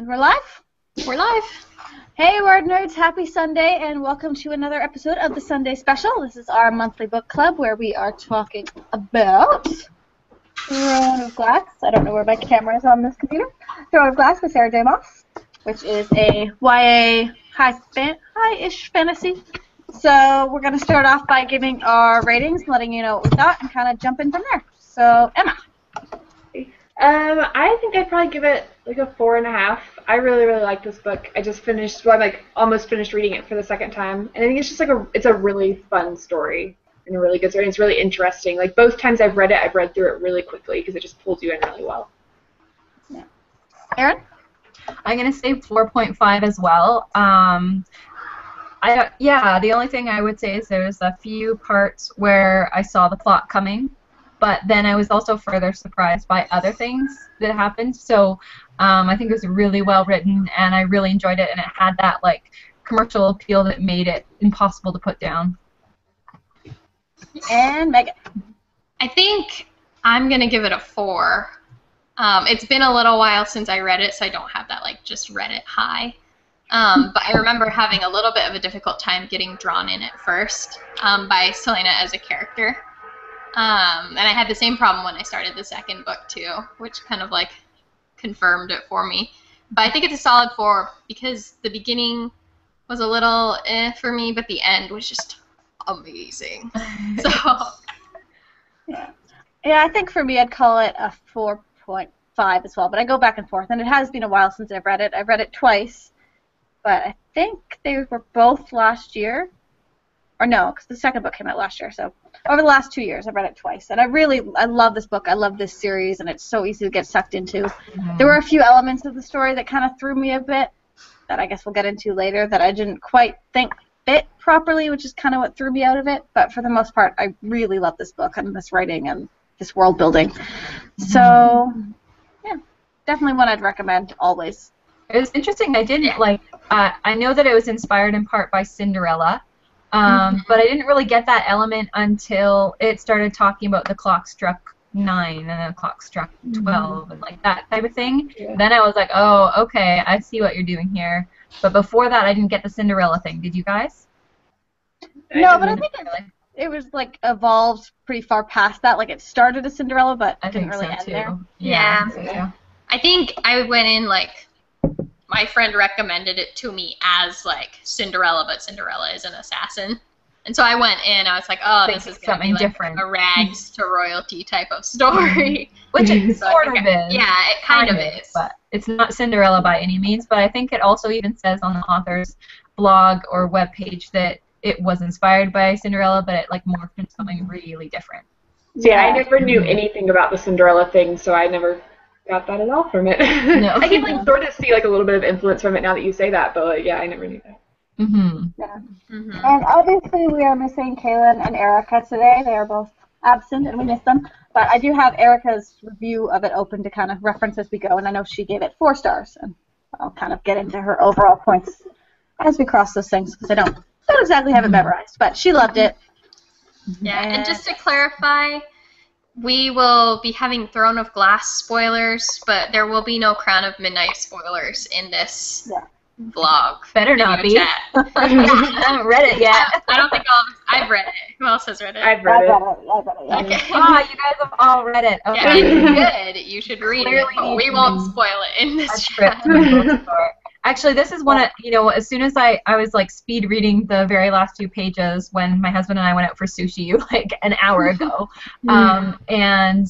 We're live? We're live. Hey, WordNerds, happy Sunday, and welcome to another episode of the Sunday Special. This is our monthly book club where we are talking about Throne of Glass. I don't know where my camera is on this computer. Throne of Glass by Sarah J. Maas, which is a YA high-ish fantasy. So we're going to start off by giving our ratings, letting you know what we thought, and kind of jump in from there. So, Emma. I think I'd probably give it like a 4.5. I really like this book. I just finished, well, I'm like almost finished reading it for the second time, and I think it's just like it's a really fun story and a really good story. And it's really interesting. Like both times I've read it, I've read through it really quickly because it just pulls you in really well. Yeah. Erin? I'm gonna say 4.5 as well. The only thing I would say is there's a few parts where I saw the plot coming, but then I was also further surprised by other things that happened. So I think it was really well written, and I really enjoyed it, and it had that like commercial appeal that made it impossible to put down. And Megan. I think I'm gonna give it a 4. It's been a little while since I read it, so I don't have that like just read it high. But I remember having a little bit of a difficult time getting drawn in at first by Selena as a character. And I had the same problem when I started the second book too, which kind of like confirmed it for me. But I think it's a solid 4 because the beginning was a little for me, but the end was just amazing. So yeah, I think for me I'd call it a 4.5 as well, but I go back and forth, and it has been a while since I've read it. I've read it twice, but I think they were both last year. Or no, because the second book came out last year, so over the last 2 years I've read it twice. And I love this book. I love this series, and it's so easy to get sucked into. There were a few elements of the story that kind of threw me a bit, that I guess we'll get into later, that I didn't quite think fit properly, which is kind of what threw me out of it. But for the most part, I really love this book and this writing and this world building. So, yeah, definitely one I'd recommend always. It was interesting. I didn't like. I know that it was inspired in part by Cinderella. But I didn't really get that element until it started talking about the clock struck 9 and then the clock struck 12 and like that type of thing. Yeah. Then I was like, oh, okay, I see what you're doing here. But before that, I didn't get the Cinderella thing. Did you guys? No, but I think it was like evolved pretty far past that. Like it started as Cinderella, but I didn't think really so end too. there. Yeah. I think I went in like. My friend recommended it to me as like Cinderella, but Cinderella is an assassin. And so I went in, I was like, oh, this is going to be like different. A rags to royalty type of story. Which it sort of is. Yeah, it kind of is. But it's not Cinderella by any means, but I think it also even says on the author's blog or webpage that it was inspired by Cinderella, but it like morphed into something really different. Yeah, I never knew anything about the Cinderella thing, so I never got that at all from it. No. I can like sort of see like a little bit of influence from it now that you say that, but like, yeah, I never knew that. Yeah. And obviously we are missing Kaylin and Erica today. They are both absent and we miss them. But I do have Erica's review of it open to kind of reference as we go, and I know she gave it 4 stars, and I'll kind of get into her overall points as we cross those things because I don't exactly have it memorized, but she loved it. Yeah, and just to clarify, we will be having Throne of Glass spoilers, but there will be no Crown of Midnight spoilers in this vlog. Better not be. Chat. I haven't read it yet. I don't think I've read it. Who else has read it? I've read it. Yeah. Okay. Oh, you guys have all read it. Okay. Yeah, it's good. You should read it, but we won't spoil it in this chat. Actually, this is one of, as soon as I was like speed reading the very last few pages when my husband and I went out for sushi like an hour ago. And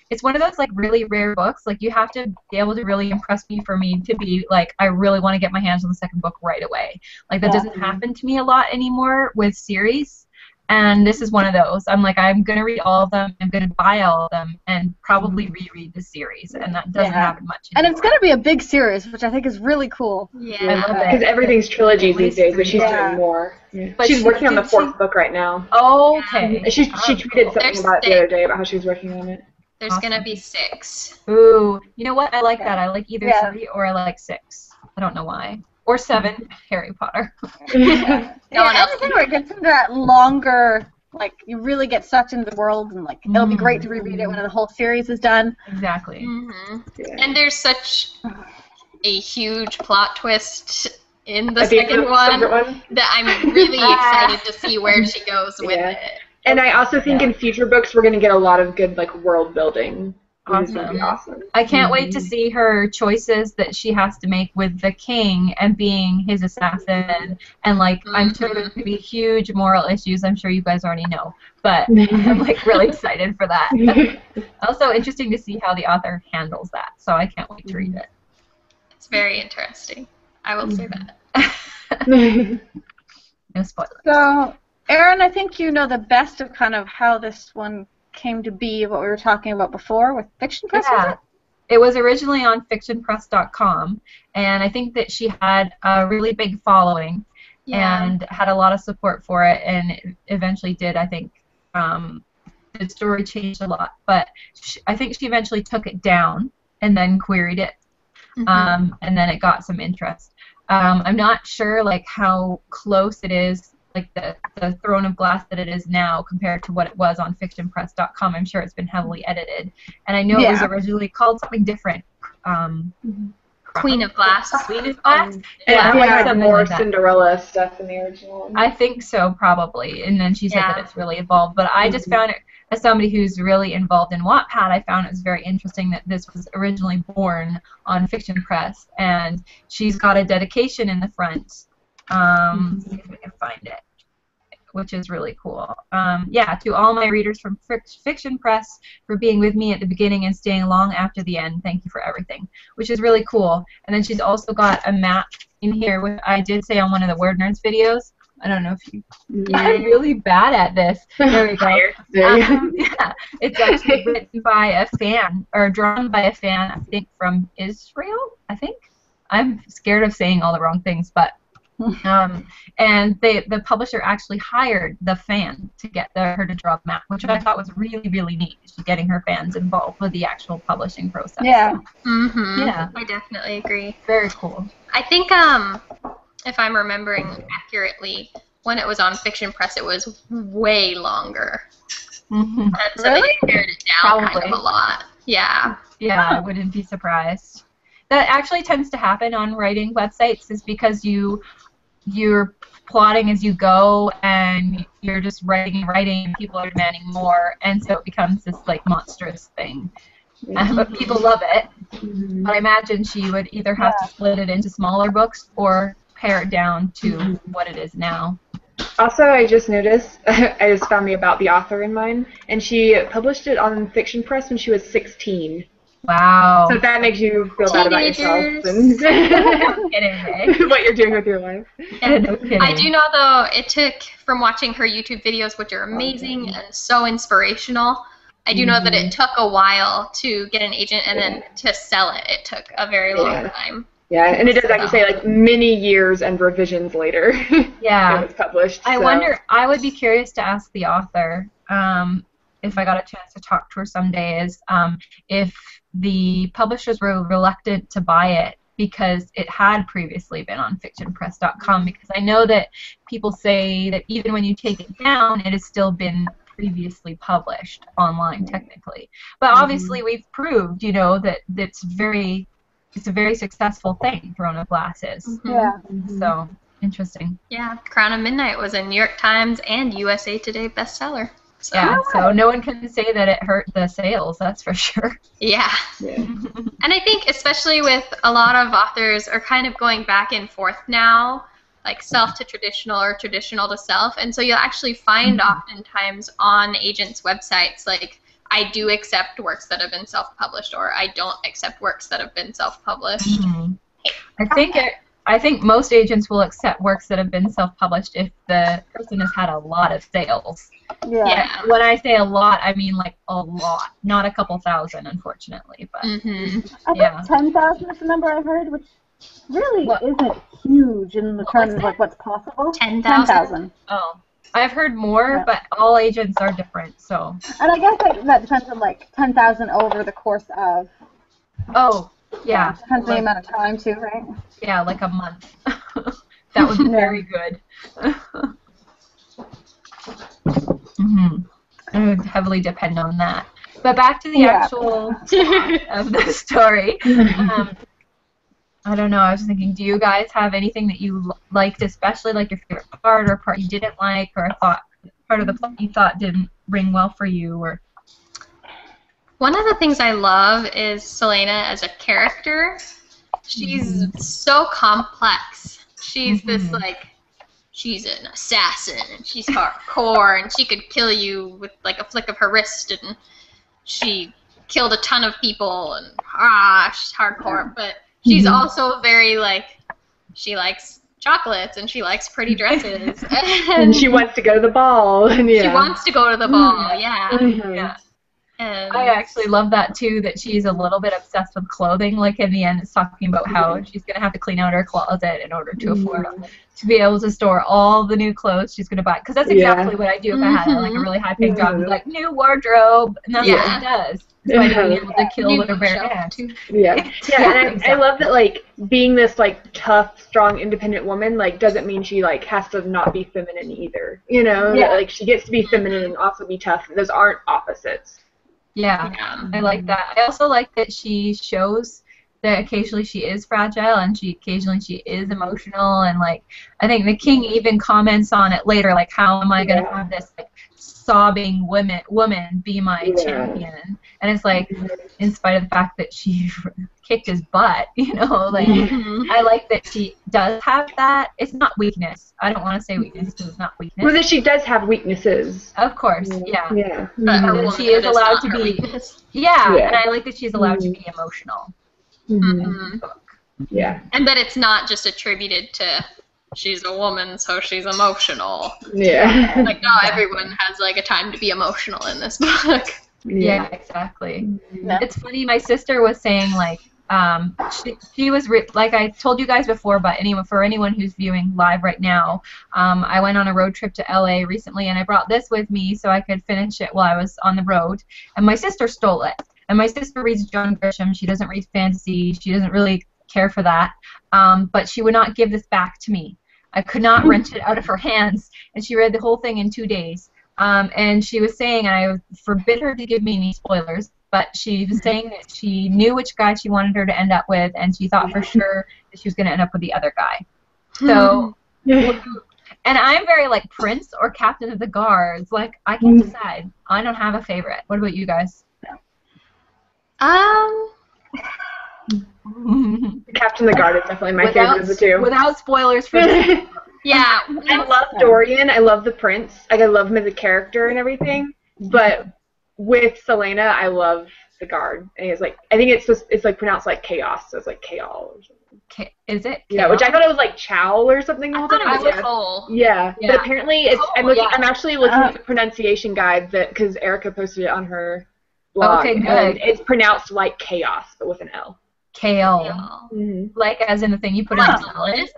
it's one of those like really rare books. Like you have to be able to really impress me for me to be like, I really want to get my hands on the second book right away. Like that doesn't happen to me a lot anymore with series. And this is one of those. I'm like, I'm going to read all of them. I'm going to buy all of them and probably reread the series. And that doesn't happen much anymore. And it's going to be a big series, which I think is really cool. Yeah. I love it. Because everything's trilogies these days, but she's doing more. Yeah. But she's working on the 4th book right now. Okay. She tweeted something about it the other day about how she was working on it. There's going to be 6. Ooh. You know what? I like that. I like either 3 or I like 6. I don't know why. Or 7, Harry Potter. Anything where it gets into that longer, like, you really get sucked into the world, and, like, it'll be great to reread it when the whole series is done. Exactly. And there's such a huge plot twist in the At the end second of the second one one. that I'm really excited to see where she goes with Yeah. it. And I also think in future books we're going to get a lot of good like world building, which is going to be Awesome. awesome. I can't wait to see her choices that she has to make with the king and being his assassin, and like I'm sure there's gonna be huge moral issues. I'm sure you guys already know, but I'm like really excited for that. Also interesting to see how the author handles that, so I can't wait to read it. It's very interesting. I will say that. No spoilers. So, Erin, I think you know the best of kind of how this one came to be, what we were talking about before with Fiction Press, was it? It was originally on fictionpress.com, and I think that she had a really big following and had a lot of support for it, and it eventually did, I think, the story changed a lot, but I think she eventually took it down and then queried it, and then it got some interest. I'm not sure like how close it is, like the Throne of Glass that it is now compared to what it was on fictionpress.com. I'm sure it's been heavily edited, and I know it was originally called something different. Queen of Glass. Queen of Glass. And I think something more like that. Cinderella stuff in the original. I think so, probably. And then she said that it's really evolved. But I just found it, as somebody who's really involved in Wattpad, I found it was very interesting that this was originally born on Fiction Press, and she's got a dedication in the front. See if we can find it, which is really cool. Yeah, to all my readers from Fiction Press for being with me at the beginning and staying long after the end. Thank you for everything, which is really cool. And then she's also got a map in here, which I did say on one of the WordNerds videos. I don't know if you... I'm really bad at this. There we go. Yeah, it's actually written by a fan, or drawn by a fan, I think, from Israel, I think. I'm scared of saying all the wrong things, but... and the publisher actually hired the fan to get her to draw the map, which I thought was really, really neat. She's getting her fans involved with the actual publishing process. Yeah. Yeah. I definitely agree. Very cool. I think, if I'm remembering accurately, when it was on Fiction Press, it was way longer. And so they pared it down kind of a lot. Yeah. Yeah, I wouldn't be surprised. That actually tends to happen on writing websites, is because you're plotting as you go, and you're just writing, and people are demanding more, and so it becomes this like monstrous thing. But people love it. But I imagine she would either have to split it into smaller books or pare it down to what it is now. Also, I just noticed, I just found the About the Author in mine, and she published it on Fiction Press when she was 16. Wow. So that makes you feel bad about yourself and what you're doing with your life. No kidding. I do know, though, it took, from watching her YouTube videos, which are amazing and so inspirational, I do know that it took a while to get an agent, and then to sell it, it took a very long time. Yeah, and it does, like you say, like many years and revisions later. Yeah. It was published. I wonder, I would be curious to ask the author, if I got a chance to talk to her someday, is if the publishers were reluctant to buy it because it had previously been on fictionpress.com, because I know that people say that even when you take it down, it has still been previously published online technically. But obviously we've proved, you know, that it's a very successful thing, Throne of Glass is. Yeah. So, interesting. Yeah, Crown of Midnight was a New York Times and USA Today bestseller. So. Yeah, so no one can say that it hurt the sales, that's for sure. Yeah. And I think especially with a lot of authors are kind of going back and forth now, like self to traditional or traditional to self, and so you'll actually find oftentimes on agents' websites, like, I do accept works that have been self-published, or I don't accept works that have been self-published. I think most agents will accept works that have been self-published if the person has had a lot of sales. Yeah. When I say a lot, I mean like a lot, not a couple thousand, unfortunately. But I think 10,000 is the number I heard, which really isn't huge in the terms of like what's possible. 10,000. Oh, I've heard more, but all agents are different, so. And I guess that depends on like 10,000 over the course of. Oh. Yeah. Depends on the amount of time too, right? Yeah, like a month. That would be very good. It would heavily depend on that. But back to the actual plot of the story. I don't know. I was thinking, do you guys have anything that you liked, especially like your favorite part or part you didn't like, or thought part of the plot you thought didn't ring well for you, or? One of the things I love is Selena as a character. She's so complex. She's this like, she's an assassin and she's hardcore and she could kill you with like a flick of her wrist, and she killed a ton of people and she's hardcore. But she's also very like, she likes chocolates and she likes pretty dresses And she wants to go to the ball. And she wants to go to the ball. Yeah. And I actually love that too, that she's a little bit obsessed with clothing. Like in the end, it's talking about how she's going to have to clean out her closet in order to afford to be able to store all the new clothes she's going to buy. Because that's exactly what I do if I had like a really high-paying job. It's like, new wardrobe, and that's what she does. By being able to kill with her bare hands. Yeah, and I love that, like, being this, like, tough, strong, independent woman, like, doesn't mean she, like, has to not be feminine either. You know? That, like, she gets to be feminine and also be tough. Those aren't opposites. Yeah, I like that. I also like that she shows that occasionally she is fragile and occasionally she is emotional, and like I think the king even comments on it later, like, how am I gonna have this like sobbing woman be my champion? And it's like, in spite of the fact that she kicked his butt, you know, like I like that she does have that. It's not weakness. I don't want to say weakness because it's not weakness. Well, that she does have weaknesses. Of course, yeah. But she is allowed to be. And I like that she's allowed to be emotional. Yeah. And that it's not just attributed to she's a woman, so she's emotional. Yeah. Like, not everyone has like a time to be emotional in this book. Yeah, exactly. It's funny. My sister was saying like, she was like I told you guys before, but for anyone who's viewing live right now, I went on a road trip to LA recently, and I brought this with me so I could finish it while I was on the road. And my sister stole it. And my sister reads John Grisham. She doesn't read fantasy. She doesn't really care for that. But she would not give this back to me. I could not wrench it out of her hands. And she read the whole thing in 2 days. And she was saying, and I forbid her to give me any spoilers, but she was saying that she knew which guy she wanted her to end up with, and she thought for sure that she was going to end up with the other guy. So, and I'm very like Prince or Captain of the Guards. Like, I can't decide. I don't have a favorite. What about you guys? Captain of the Guard is definitely my favorite of the two. Without spoilers for Yeah. I love Dorian. I love the Prince. Like, I love him as a character and everything. But with Selena, I love the Guard. And it's like, I think it's like pronounced like chaos, so it's like chaos or something. Is it? Yeah, which I thought it was like chow or something the whole time. I thought it was Yeah, but apparently it's. I'm actually looking at the pronunciation guide because Erica posted it on her blog. Okay, good. And it's pronounced like chaos, but with an L. Kale. Like as in the thing you put in the salad.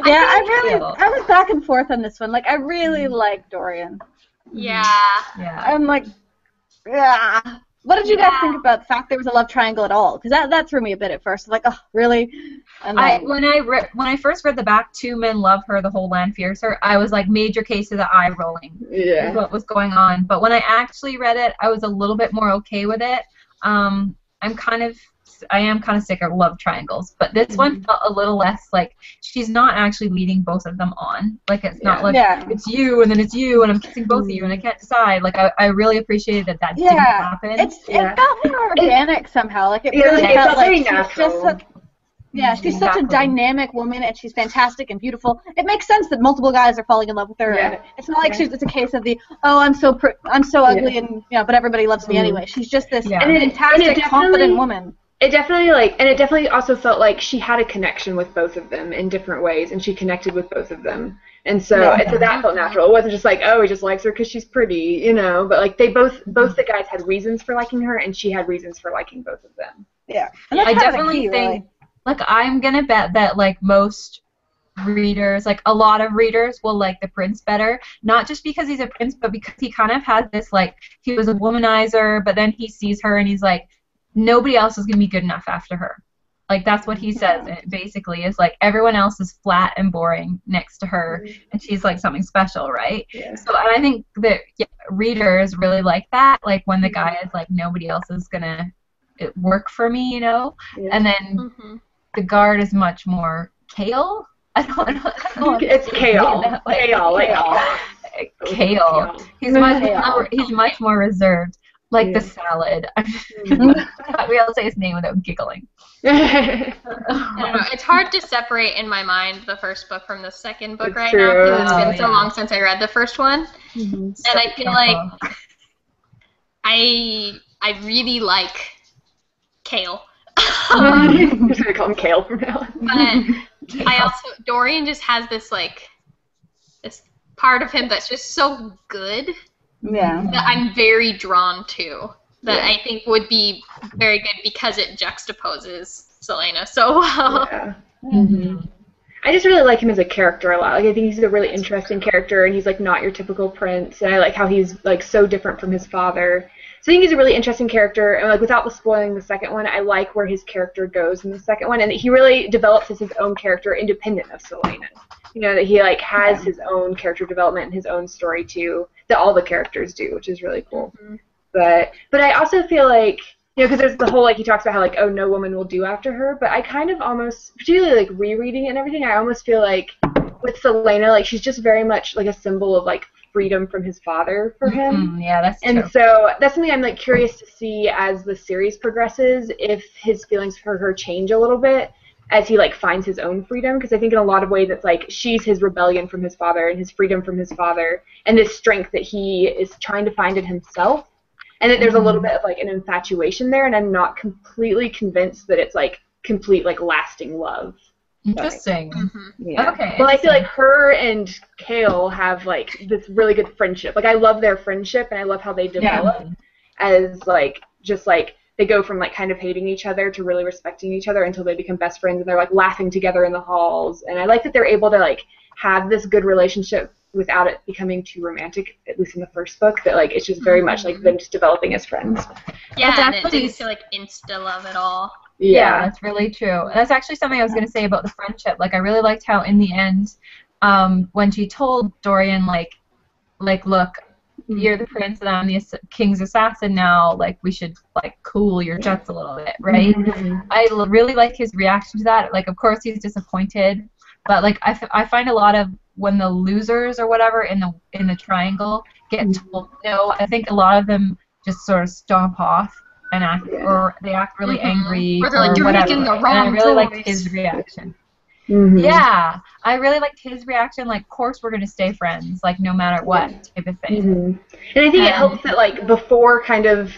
I was back and forth on this one. Like, I really like Dorian. Yeah. I'm like, what did you guys think about the fact there was a love triangle at all? Because that threw me a bit at first. Like, oh, really? And then, when I first read the back, two men love her, the whole land fears her, I was like, major case of the eye rolling. Yeah. Is what was going on. But when I actually read it, I was a little bit more okay with it. I am kind of sick of love triangles, but this one felt a little less like she's not actually leading both of them on. Like, it's not like it's you and then it's you and I'm kissing both of you and I can't decide. Like, I really appreciated that didn't happen. It felt more organic somehow. Like, it really felt like she's just she's such a dynamic woman, and she's fantastic and beautiful. It makes sense that multiple guys are falling in love with her. And it's not like it's a case of I'm so ugly and but everybody loves me anyway. She's just this fantastic, confident woman. It definitely also felt like she had a connection with both of them in different ways, and she connected with both of them, and so that felt natural. It wasn't just like, oh, he just likes her because she's pretty, But like both the guys had reasons for liking her, and she had reasons for liking both of them. Yeah, I definitely think. Like, I'm gonna bet that like most readers, like a lot of readers, will like the Prince better. Not just because he's a prince, but because he kind of has this like he was a womanizer, but then he sees her and he's like, nobody else is gonna be good enough after her. Like, that's what he says. It basically is like everyone else is flat and boring next to her, and she's like something special, right? Yeah. So, and I think that readers really like that. Like when the guy is like, nobody else is gonna work for me, you know. Yeah. And then the guard is much more kale. I don't know. It's kale. Kale. He's much more reserved, like the salad. We all say his name without giggling. I don't know. It's hard to separate in my mind the first book from the second book It's now true. because it's been so long since I read the first one, and I feel like I really like Kale. I'm just gonna call him Kale from now on. But I also Dorian just has this like this part of him that's just so good that I'm very drawn to. That I think would be very good because it juxtaposes Selena so well. Yeah. I just really like him as a character a lot. Like I think he's a really interesting character, and he's like not your typical prince. And I like how he's like so different from his father. So I think he's a really interesting character. And like without spoiling the second one, I like where his character goes in the second one, and he really develops as his own character, independent of Selena. You know, that he like has his own character development and his own story too, that all the characters do, which is really cool. But I also feel like, you know, because there's the whole, like, he talks about how, like, oh, no woman will do after her, but I kind of almost, particularly, like, rereading it and everything, I almost feel like with Selena, like, she's just very much, like, a symbol of, like, freedom from his father for him. Yeah, that's true. And so that's something I'm, like, curious to see as the series progresses, if his feelings for her change a little bit as he, like, finds his own freedom, because I think in a lot of ways it's, like, she's his rebellion from his father and his freedom from his father and this strength that he is trying to find in himself. And that there's a little bit of, like, an infatuation there, and I'm not completely convinced that it's, like, complete, like, lasting love. Interesting. Yeah. Okay. Well, I feel like her and Kale have, like, this really good friendship. Like, I love their friendship, and I love how they develop as, like, just, like, they go from, like, kind of hating each other to really respecting each other until they become best friends, and they're, like, laughing together in the halls. And I like that they're able to, like, have this good relationship without it becoming too romantic, at least in the first book, that, like, it's just very much, like, them just developing as friends. Yeah, That's and actually- it didn't feel like insta-love at all. Yeah, that's really true. That's actually something I was going to say about the friendship. Like, I really liked how in the end, when she told Dorian, like, look, you're the prince and I'm the king's assassin now, like, we should, like, cool your jets a little bit, right? I really like his reaction to that. Like, of course he's disappointed, but, like, I find a lot of when the losers or whatever in the triangle get told no, I think a lot of them just sort of stomp off and act, or they act really angry, or they're like, you're whatever. making the And wrong I really liked choice. his reaction. Yeah, I really liked his reaction. Like, of course we're gonna stay friends, like no matter what type of thing. And I think it helps that, like, before kind of,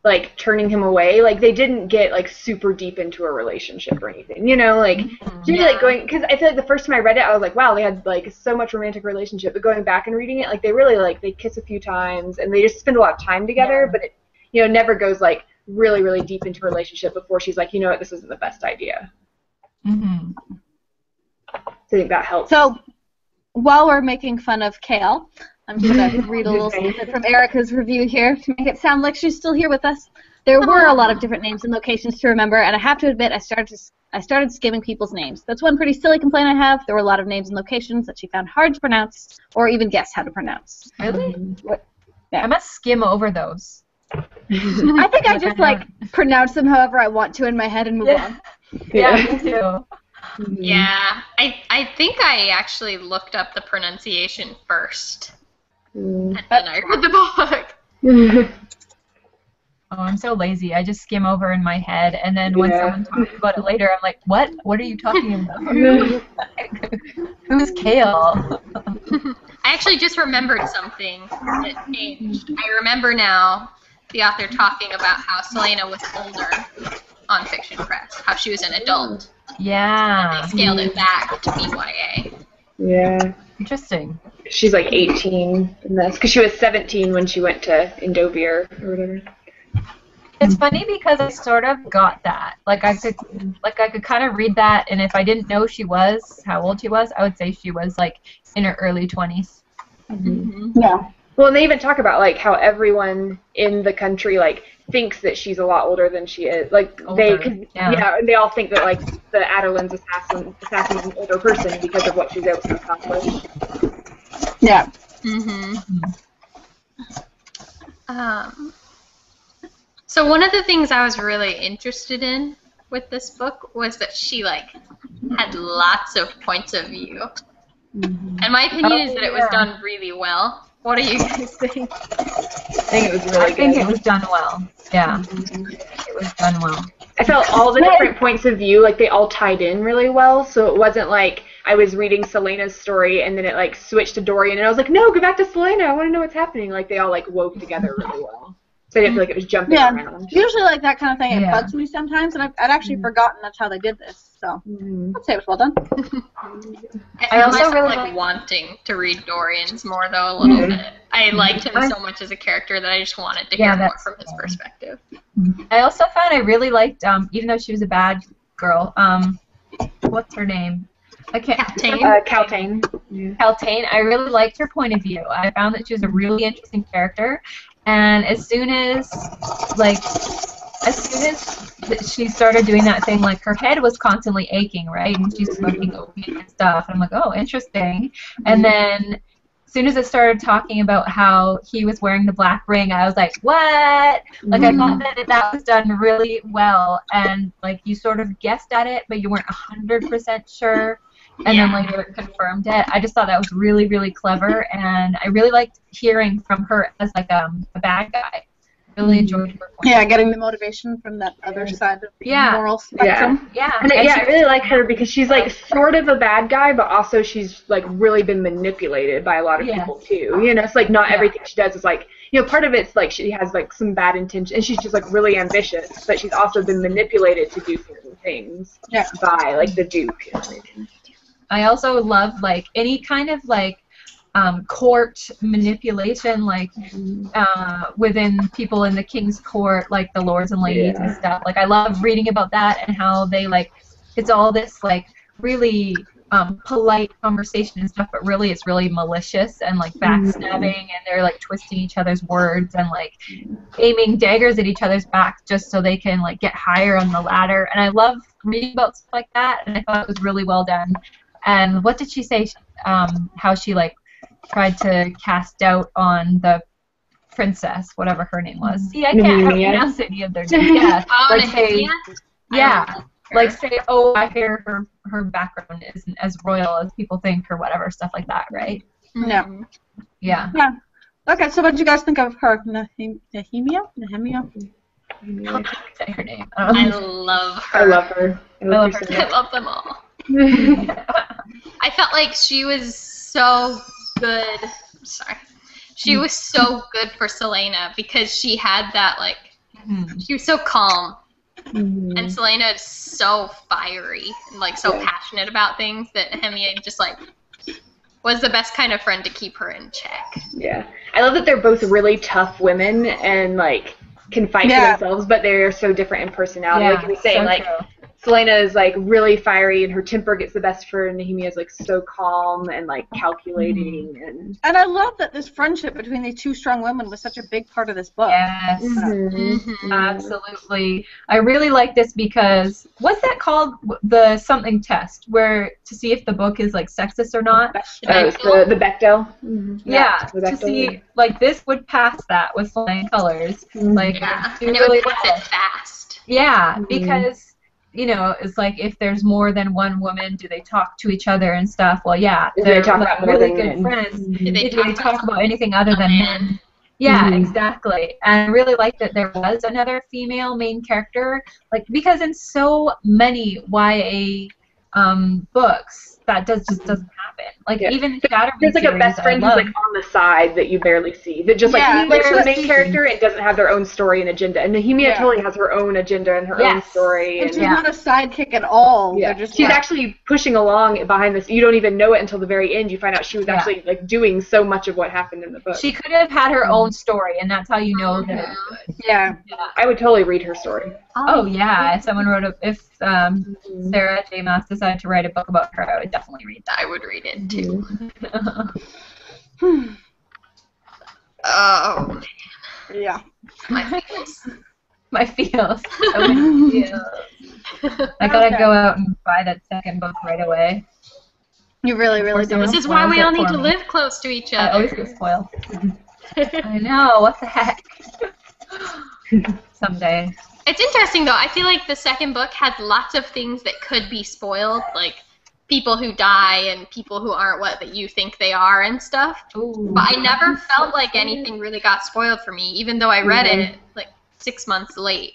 like, turning him away, like, they didn't get, like, super deep into a relationship or anything, you know, like, like, going, because I feel like the first time I read it, I was like, wow, they had, like, so much romantic relationship, but going back and reading it, like, they really, like, they kiss a few times, and they just spend a lot of time together, but it, you know, never goes, like, really, really deep into a relationship before she's like, you know what, this isn't the best idea. So I think that helps. So, while we're making fun of Kale, I'm going to read a little snippet from Erica's review here to make it sound like she's still here with us. There were a lot of different names and locations to remember, and I have to admit I started skimming people's names. That's one pretty silly complaint I have. There were a lot of names and locations that she found hard to pronounce or even guess how to pronounce. Really? Yeah. I must skim over those. I think I just, like, pronounce them however I want to in my head and move on. Yeah, me too. Yeah, I think I actually looked up the pronunciation first, and then I read the book. Oh, I'm so lazy. I just skim over in my head, and then when someone talks about it later, I'm like, what? What are you talking about? Who's Kale? I actually just remembered something that changed. I remember now the author talking about how Selena was older on Fiction Press, how she was an adult. Yeah. They scaled it back to BYA. Yeah. Interesting. She's like 18 in this, because she was 17 when she went to Indovir or whatever. It's funny because I sort of got that. Like I could kind of read that, and if I didn't know how old she was, I would say she was like in her early 20s. Yeah. Well, and they even talk about, like, how everyone in the country, like, thinks that she's a lot older than she is. Like, and they all think that, like, the Adolin's assassin is an older person because of what she's able to accomplish. Yeah. So one of the things I was really interested in with this book was that she like had lots of points of view. And my opinion is that it was done really well. What do you guys think? I think it was really I think good. it was done well. Yeah, it was done well. I felt all the different points of view, like they all tied in really well, so it wasn't like I was reading Selena's story and then it like switched to Dorian and I was like, no, go back to Selena, I want to know what's happening. Like they all like wove together really well. So I didn't feel like it was jumping around. Usually like that kind of thing, it Yeah. bugs me sometimes, and I'd actually forgotten that's how they did this, so I'd say it was well done. I also also really like like- wanting to read Dorian's more though a little bit. I liked him so much as a character that I just wanted to hear more that's from his perspective. I also found I really liked, even though she was a bad girl, what's her name? I can't. Caltaine. Caltaine. I really liked her point of view. I found that she was a really interesting character, and as soon as she started doing that thing, like her head was constantly aching, right? And she's smoking opium and stuff. And I'm like, oh, interesting. And then as soon as it started talking about how he was wearing the black ring, I was like, what? Like, I thought that was done really well. And, like, you sort of guessed at it, but you weren't 100% sure. And then later it confirmed it. I just thought that was really, really clever. And I really liked hearing from her as, like, a bad guy. Really enjoyed her point. Yeah, getting the motivation from that other side of the moral spectrum. Yeah. And I really like her because she's like sort of a bad guy, but also she's like really been manipulated by a lot of people too. You know, it's like not everything she does is like, you know, part of it's like she has like some bad intention, and she's just like really ambitious, but she's also been manipulated to do certain things by like the Duke. You know? I also love like any kind of like court manipulation, like within people in the king's court, like the lords and ladies and stuff. Like I love reading about that and how they like it's all this like really polite conversation and stuff, but really it's really malicious and like backstabbing, and they're like twisting each other's words and like aiming daggers at each other's back just so they can like get higher on the ladder. And I love reading about stuff like that, and I thought it was really well done. And what did she say? How she like tried to cast doubt on the princess, whatever her name was. See, I can't pronounce any of their names. Yeah, like say, like say, oh, I hear her background isn't as royal as people think, or whatever, stuff like that, right? No. Yeah. Okay, so what did you guys think of her? Nehemia? I can't say her name. I love her. I love her. I love her. I love them all. I felt like she was so good. Sorry. She was so good for Selena because she had that, like, she was so calm. And Selena is so fiery and, like, so passionate about things that Nehemia just, like, was the best kind of friend to keep her in check. Yeah. I love that they're both really tough women and, like, can fight for themselves, but they're so different in personality. Yeah, like you were saying, so like, true. Selena is like really fiery and her temper gets the best for her, and Nehemia is like so calm and like calculating and I love that this friendship between these two strong women was such a big part of this book. Yes, absolutely. I really like this because what's that called? The something test, where to see if the book is like sexist or not. It's the Bechdel. Yeah, the to Bechdel. see like this would pass that with flying colors. Like, Yeah, do and it really would pass well. it fast. Yeah, because you know, it's like if there's more than one woman, do they talk to each other and stuff? Well, yeah, Do they they're talk like, about more really than good men? friends. Do they Do they talk about anything other than men? men? Yeah, exactly. And I really like that there was another female main character, like because in so many YA books, that just doesn't happen. Like even Shatterman There's like a best friend who's like on the side that you barely see. That just like looks the main character and doesn't have their own story and agenda. And Nehemia totally has her own agenda and her own story. And she's not a sidekick at all. Yeah. Just She's actually pushing along behind this. You don't even know it until the very end. You find out she was actually like doing so much of what happened in the book. She could have had her own story, and that's how you know that it was good. Yeah. I would totally read her story. Oh yeah, if someone wrote if Sarah J. Maas decided to write a book about her, I would definitely read that. I would read it too. Oh, Yeah. my feels. My feels. Oh, my feels. I gotta go out and buy that second book right away. You really, really do. This is why we all need to live close to each I always other. get spoiled. I know. What the heck? someday. It's interesting though. I feel like the second book has lots of things that could be spoiled, like people who die and people who aren't what you think they are and stuff. Ooh. But I never felt like anything really got spoiled for me, even though I read it like 6 months late.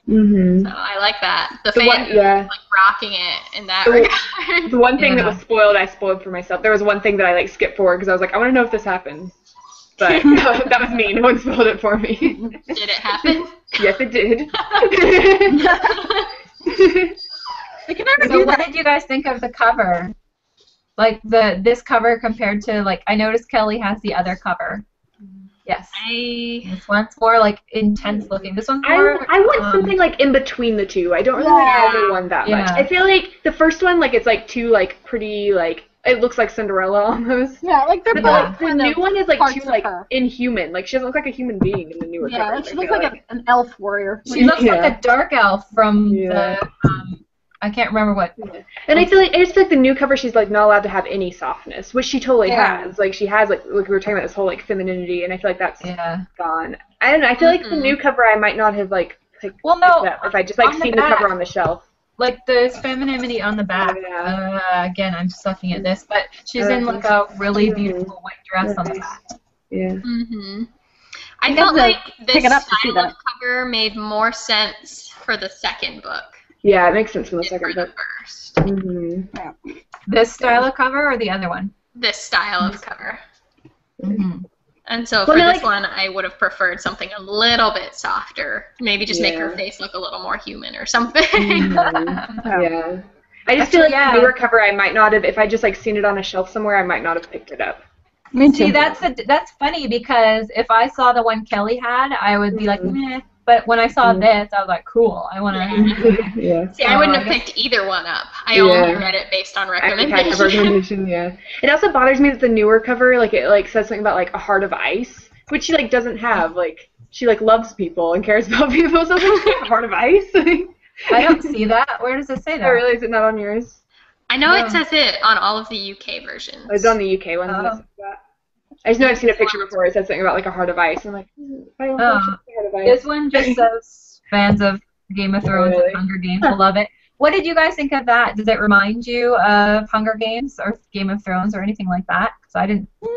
Mm-hmm. So I like that. The one- fans yeah. like rocking it in that regard. The one thing that Yeah. was spoiled, I spoiled for myself. There was one thing that I like skipped forward because I was like, I want to know if this happens. But that was me. No one spoiled it for me. Did it happen? Yes, it did. We can never So do what that. did you guys think of the cover? Like this cover compared to like I noticed Kelly has the other cover. Yes. This one's more like intense looking. This one's more. I want something like in between the two. I don't really like either one that much. Yeah. I feel like the first one, like it's like too like pretty like it looks like Cinderella almost. Yeah, like they're But both the kind new of one is like parts too of like her. inhuman. Like she doesn't look like a human being in the newer Yeah, covers. she I looks feel like an elf warrior. She looks Yeah. like a dark elf from Yeah. the. I can't remember what. And I just feel like the new cover, she's like not allowed to have any softness, which she totally has. Like she has like we were talking about this whole like femininity, and I feel like that's gone. I don't know. I feel like the new cover I might not have like picked Well, no, picked up if I just like on the seen the back. cover on the shelf. Like there's femininity on the back. Yeah. Again, I'm just looking at this, but she's in like a really beautiful white dress on the back. Yeah. Mm-hmm. I You felt have to like this pick it up to see style of that. cover made more sense for the second book Yeah, it makes sense from the than for second the book. first. Mm-hmm. This style of cover or the other one? This style of cover. Mm-hmm. And so Well, for no, this one, I would have preferred something a little bit softer. Maybe just make her Yeah. face look a little more human or something. Yeah. I just feel like the newer cover I might not have, if I just like seen it on a shelf somewhere, I might not have picked it up. Me too. See, that's funny because if I saw the one Kelly had, I would be like, meh. But when I saw this, I was like, cool. I want to. Yeah. See, I wouldn't I have guess- picked either one up. I only read it based on I have a recommendation. recommendation, yeah. It also bothers me that the newer cover, like it like says something about like a heart of ice, which she like doesn't have. Like she like loves people and cares about people, so it's like a heart of ice. I don't see that. Where does it say that? Oh, really? Is it not on yours? I know it says it on all of the UK versions. Oh, it's on the UK one. Oh. I just know I've seen a picture before. It said something about like a heart of ice. I'm like, I don't know if it's a heart of ice. This one just says fans of Game of Thrones Really? and Hunger Games will love it. What did you guys think of that? Does it remind you of Hunger Games or Game of Thrones or anything like that? Because I didn't. No.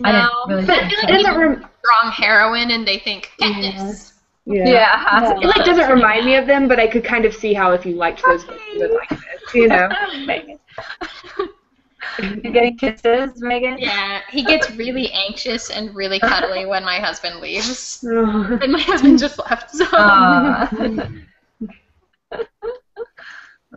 I didn't really But think it so. doesn't Strong heroine, and they think Katniss. Yeah. It like doesn't remind me of them, but I could kind of see how if you liked those books, you would like this, you know. You're getting kisses, Megan? Yeah, he gets really anxious and really cuddly when my husband leaves. Oh. And my husband just left, so.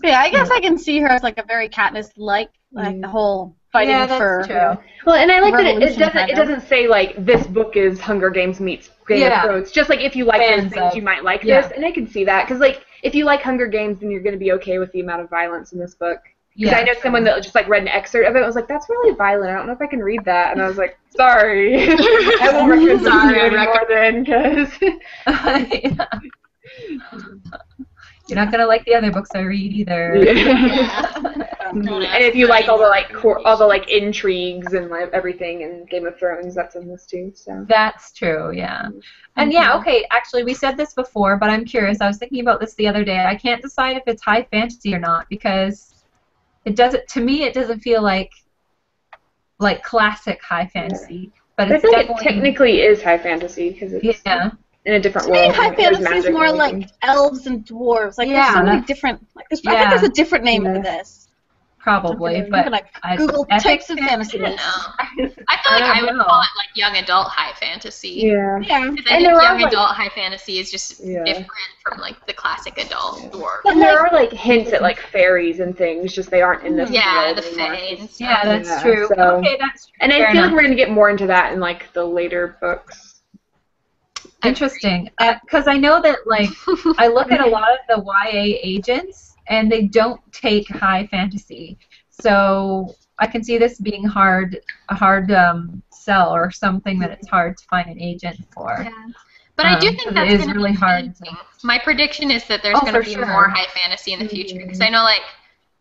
Yeah, I guess I can see her as like a very Katniss-like, like the whole fighting Yeah, that's for. true. Well, and I like that it Revolution doesn't kind it of. doesn't say like this book is Hunger Games meets Game of Thrones. Just like if you like those Fans things, of- you might like yeah. this, and I can see that because like if you like Hunger Games, then you're going to be okay with the amount of violence in this book. Because Yeah. I know someone that just like read an excerpt of it and was like, "That's really violent. I don't know if I can read that." And I was like, "Sorry, I won't recommend it to you anymore then, because." You're not gonna like the other books I read either. And if you like all the like intrigues and like, everything in Game of Thrones, that's in this too. So. That's true, yeah. And yeah, okay, actually we said this before, but I'm curious. I was thinking about this the other day. I can't decide if it's high fantasy or not because it doesn't. To me, it doesn't feel like classic high fantasy. But I it's feel like it definitely technically is high fantasy because it's in a different To me, world. high and there's fantasy is magic more and like everything. elves and dwarves. Like Yeah, there's so many that's- different. Like there's, I think there's a different name for this. probably. I'm But gonna I- Google epic types of fantasy I don't books. know. I feel like I would know. call it like young adult high fantasy. Yeah. Yeah. Because I And think there are, young like- adult high fantasy is just Yeah. different from like the classic adult dwarf. And there are like hints at like fairies and things, just they aren't in this Yeah, world the anymore. fae and stuff. yeah, that's Yeah, true. so- Okay, that's And I fair feel enough. like we're gonna get more into that in like the later books. Interesting, because I know that like I look at a lot of the YA agents and they don't take high fantasy, so I can see this being a hard sell or something that it's hard to find an agent for. Yeah. But I do think it that's is going to really be hard changing. My prediction is that there's Oh, going to for be sure. more high fantasy in the future because I know like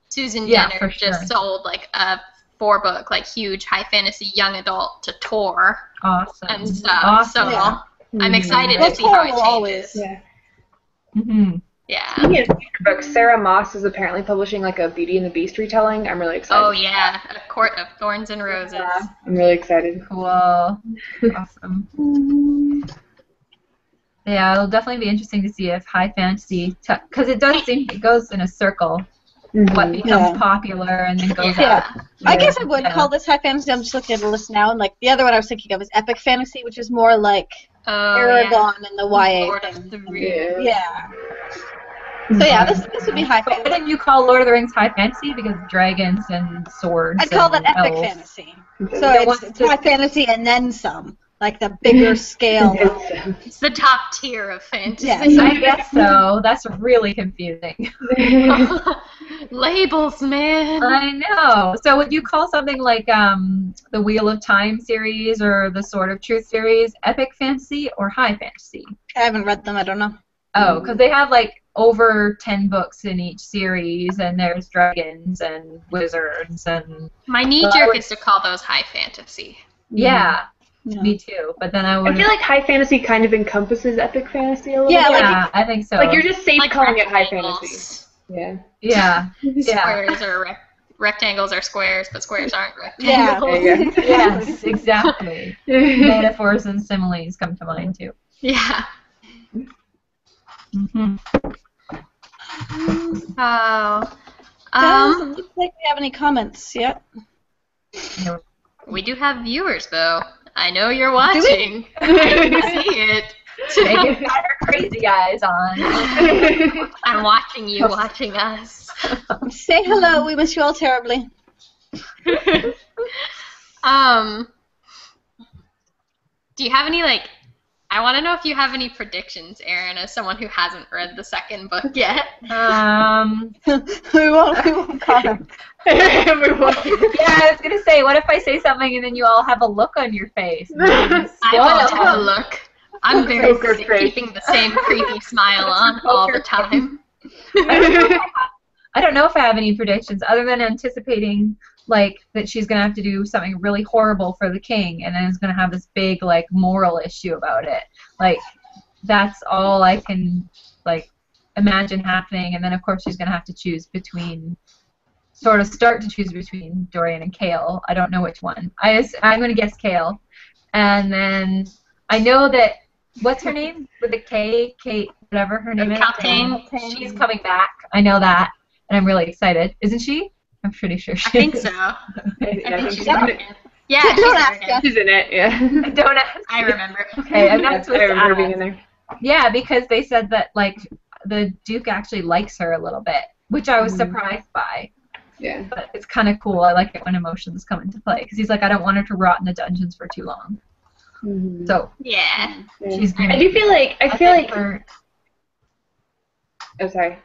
Susan Yeah, Jenner for just sure. sold like a 4-book like huge high fantasy young adult to Tor Awesome. and stuff. Awesome. So Yeah. I'm excited to That's see how it horrible always. changes. Yeah. Mm-hmm. Yeah. Speaking of future books, Sarah Moss is apparently publishing like a Beauty and the Beast retelling. I'm really excited. Oh yeah, A Court of Thorns and Roses. I'm really excited. Cool. Awesome. Yeah, it'll definitely be interesting to see if high fantasy, because it does seem it goes in a circle. What becomes popular and then goes Yeah. up. I guess I would call this high fantasy. I'm just looking at the list now, and like the other one I was thinking of is epic fantasy, which is more like Aragon and the YA Lord thing. of the Rings. Yeah. So yeah, this would be high But fantasy. why didn't you call Lord of the Rings high fantasy? Because dragons and swords. I'd call that and epic elves. fantasy. So it's high fantasy and then some, like the bigger scale. It's the top tier of fantasy. Yeah. I guess so. That's really confusing. Labels, man. I know. So would you call something like the Wheel of Time series or the Sword of Truth series epic fantasy or high fantasy? I haven't read them. I don't know. Oh, because they have like over 10 books in each series, and there's dragons and wizards and My knee jerk is to call those high fantasy. yeah, me too. But then I would. I feel like high fantasy kind of encompasses epic fantasy a little Yeah, bit. Yeah, I think so. Like you're just safe Like calling it high rectangles. fantasy. Yeah. yeah, yeah. Squares are rectangles are squares, but squares aren't Yeah. rectangles. There you go. Yes, exactly. Metaphors and similes come to mind too. Yeah. Mm-hmm. Oh. Doesn't look like we have any comments yet. We do have viewers though. I know you're watching. I can see it. Megan got her crazy eyes on. I'm watching you watching us. Say hello. We miss you all terribly. Do you have any I want to know if you have any predictions, Erin, as someone who hasn't read the second book yet. we won't comment. Yeah, I was gonna say, what if I say something and then you all have a look on your face? I won't have a Spoil. look. I'm very Poker sick face. keeping the same creepy smile on all the time. I don't know if I have any predictions other than anticipating like that she's gonna have to do something really horrible for the king, and then it's gonna have this big like moral issue about it. Like that's all I can like imagine happening, and then of course she's gonna have to choose between start to choose between Dorian and Kale. I don't know which one. I'm gonna guess Kale, and then I know that what's her name with a K, Kate, whatever her name is. Kaltain. She's coming back. I know that, and I'm really excited. Isn't she? I'm pretty sure she I think is. so. I think she's she's in in it. it. Yeah, she's Don't in ask it. us. She's in it, yeah. Don't ask. I remember. Okay, I'm not I supposed to remember being ask. in there. Yeah, because they said that like the Duke actually likes her a little bit, which I was surprised by. Yeah. But it's kind of cool. I like it when emotions come into play because he's like, I don't want her to rot in the dungeons for too long. Mm-hmm. So Yeah. she's. I do feel like I feel like. Her... Oh, sorry.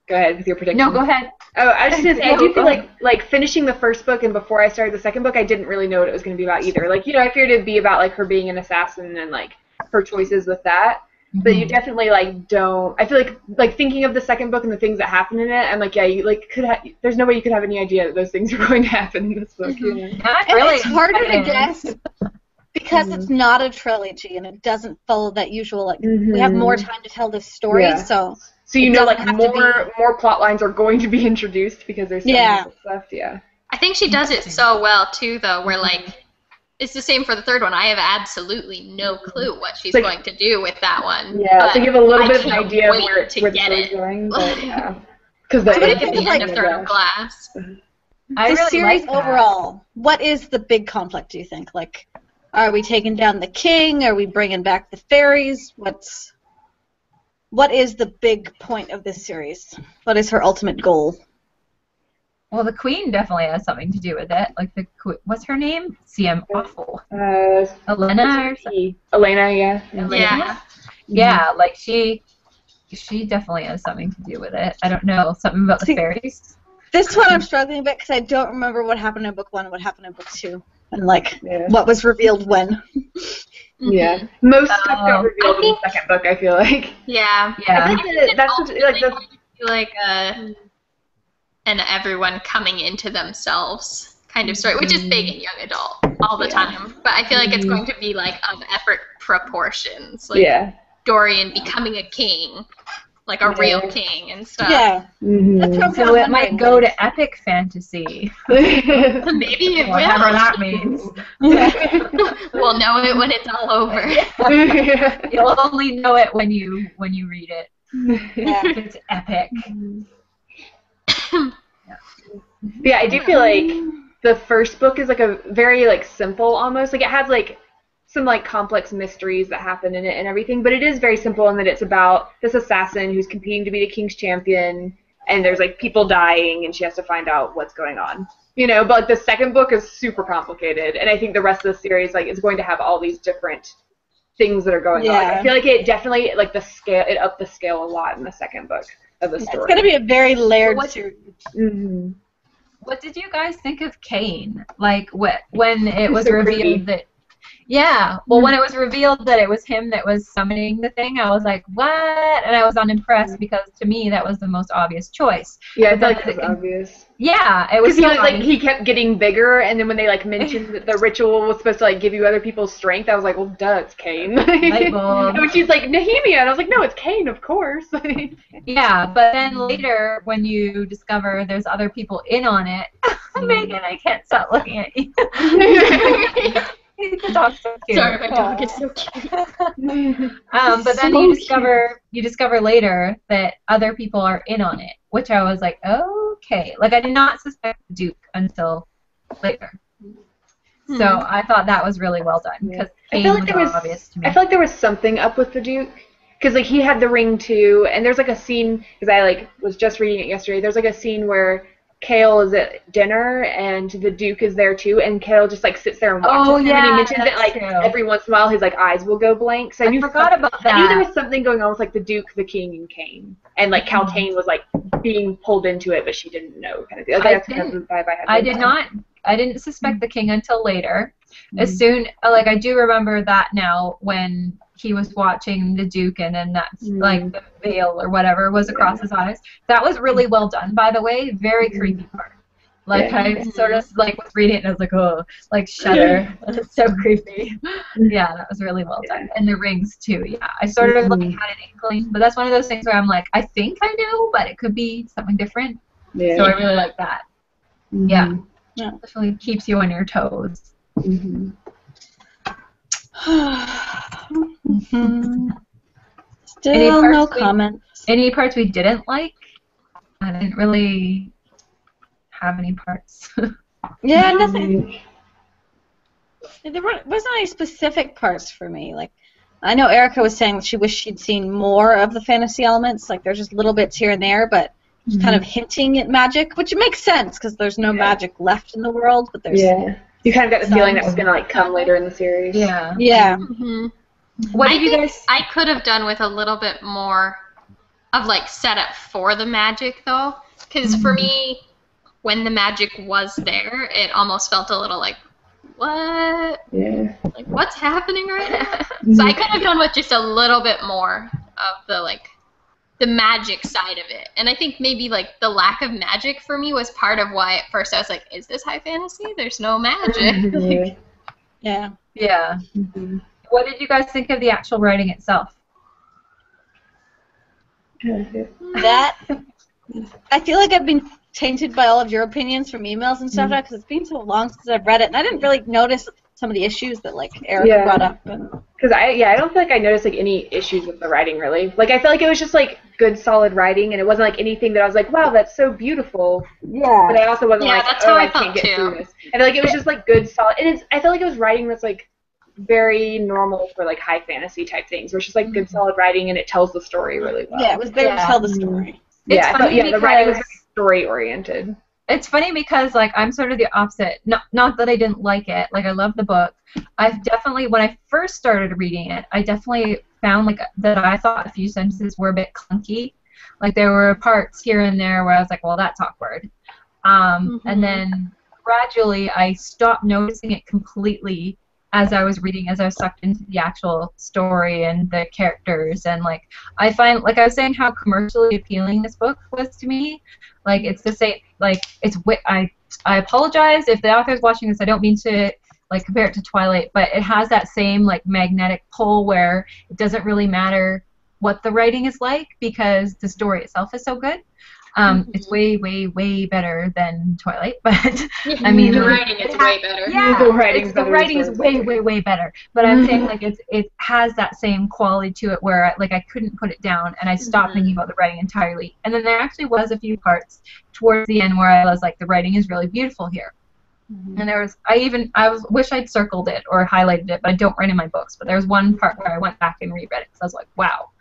Go ahead with your prediction. No, go ahead. Oh, I was just gonna say, I No, do feel go ahead. like finishing the first book and before I started the second book, I didn't really know what it was going to be about either. Like, I figured it'd be about like her being an assassin and like her choices with that. But you definitely like don't. I feel like thinking of the second book and the things that happen in it, I'm like, yeah, you like there's no way you could have any idea that those things are going to happen in this book. Not And really it's harder to excited. guess because it's not a trilogy and it doesn't follow that usual like we have more time to tell this story, Yeah. so So you It know, like doesn't have to more plot lines are going to be introduced because there's so Yeah. much stuff. Yeah. I think she does it so well too, though. Where like it's the same for the third one. I have absolutely no clue what she's Like- going to do with that one. Yeah. but So you have a little I bit of an can't idea of wait where to the get story's it. going, but yeah. Because I would At think the like end of third class. I the really series like that. overall, what is the big conflict, do you think? Like, are we taking down the king? Are we bringing back the fairies? What is the big point of this series? What is her ultimate goal? Well, the queen definitely has something to do with it. Like what's her name? See, I'm awful. Elena or something. Elena, yeah. Yeah. Yeah, like she definitely has something to do with it. I don't know, something about the See- fairies. This one I'm struggling a bit because I don't remember what happened in book one and what happened in book two. And, like, Yeah. what was revealed when. Yeah. Most stuff got revealed in think- the second book, I feel like. Yeah. Yeah. I think that that's just, like the. Like an everyone coming into themselves kind of story, which is big in young adult. all the time. But I feel like it's going to be like of epic proportions. Like Dorian becoming a king, like a real king and stuff. Yeah. Mm-hmm. That's So it might go to epic fantasy. Maybe it will. Whatever that means. We'll know it when it's all over. You'll only know it when you read it. Yeah. It's epic. Yeah, I do feel like the first book is like a very like simple almost. Like it has like some like complex mysteries that happen in it and everything, but it is very simple in that it's about this assassin who's competing to be the king's champion, and there's like people dying and she has to find out what's going on. You know, but like the second book is super complicated, and I think the rest of the series like is going to have all these different things that are going on. I feel like it definitely like it upped the scale a lot in the second book of the story. It's gonna be a very layered series. Mm-hmm. What did you guys think of Cain? Like when it was So revealed creepy. that when it was revealed that it was him that was summoning the thing, I was like, what? And I was unimpressed because to me that was the most obvious choice. Yeah, I But feel then like it was obvious. Yeah, it was Because so like obvious. he kept getting bigger, and then when they like mentioned that the ritual was supposed to like give you other people's strength, I was like, well, duh, it's Cain. Light bulb. And when she's like Nehemia, and I was like, no, it's Cain, of course. Yeah, but then later when you discover there's other people in on it, Megan, I can't stop looking at you. The dog's so cute. Sorry, my dog is so cute. But then you discover later that other people are in on it, which I was like, okay. Like I did not suspect the Duke until later. So I thought that was really well done because Cain was obvious to me. I feel like there was something up with the Duke. Because like he had the ring too, and there's like a scene, because I like was just reading it yesterday, there's like a scene where Kale is at dinner and the Duke is there too, and Kale just like sits there and watches him, and he mentions that like every once in a while his like eyes will go blank. So I forgot about that. I knew there was something going on with like the Duke, the King, and Cain, and like Caltaine was like being pulled into it, but she didn't know kind of thing. Like, that's kind of the vibe I had. I didn't suspect the King until later. As soon like I do remember that now when he was watching the Duke and then that's like the veil or whatever was across his eyes. That was really well done, by the way. Very creepy part. Like I sort of like was reading it and I was like, oh, like shudder. It's so creepy. Yeah, that was really well done. And the rings too. Yeah, I sort of like had an inkling, but that's one of those things where I'm like, I think I knew, but it could be something different. Yeah. So I really like that. Yeah. Definitely keeps you on your toes. Still no comments. Any parts we didn't like? I didn't really have any parts. Yeah, nothing. There wasn't any specific parts for me. Like, I know Erica was saying that she wished she'd seen more of the fantasy elements. Like, there's just little bits here and there, but just kind of hinting at magic, which makes sense because there's no magic left in the world. But there's you kind of got the feeling that was gonna like come later in the series. Yeah. What did you guys? I could have done with a little bit more of like setup for the magic though, because for me, when the magic was there, it almost felt a little like, what? Yeah. Like what's happening right now? So I could have done with just a little bit more of the magic side of it. And I think maybe like the lack of magic for me was part of why at first I was like, is this high fantasy? There's no magic. Yeah. What did you guys think of the actual writing itself? That I feel like I've been tainted by all of your opinions from emails and stuff because it's been so long since I've read it, and I didn't really notice some of the issues that like Erica brought up. Because I don't feel like I noticed like any issues with the writing really. Like I feel like it was just like good solid writing, and it wasn't like anything that I was like, wow, that's so beautiful. Yeah. But I also wasn't like, that's how I can't felt get too. through this. I feel like it was just like good solid, and I felt like it was writing that's like very normal for like high fantasy type things, where it's just like good solid writing and it tells the story really well. Yeah, it was there to tell the story. The writing was very story oriented. It's funny because like I'm sort of the opposite. Not that I didn't like it. Like I love the book. I've definitely when I first started reading it, I definitely found like that I thought a few sentences were a bit clunky. Like there were parts here and there where I was like, well, that's awkward. And then gradually I stopped noticing it completely as I was reading, as I was sucked into the actual story and the characters, and like I find, like I was saying, how commercially appealing this book was to me. Like it's the same, like it's I apologize if the author's watching this. I don't mean to like compare it to Twilight, but it has that same like magnetic pull where it doesn't really matter what the writing is like because the story itself is so good. It's way, way, way better than Twilight, but I mean, the writing is way better. Yeah, the writing is way, way, way better. But I'm saying like it has that same quality to it where like I couldn't put it down and I stopped thinking about the writing entirely. And then there actually was a few parts towards the end where I was like, the writing is really beautiful here. And there was wish I'd circled it or highlighted it, but I don't write in my books. But there was one part where I went back and reread it because I was like, wow,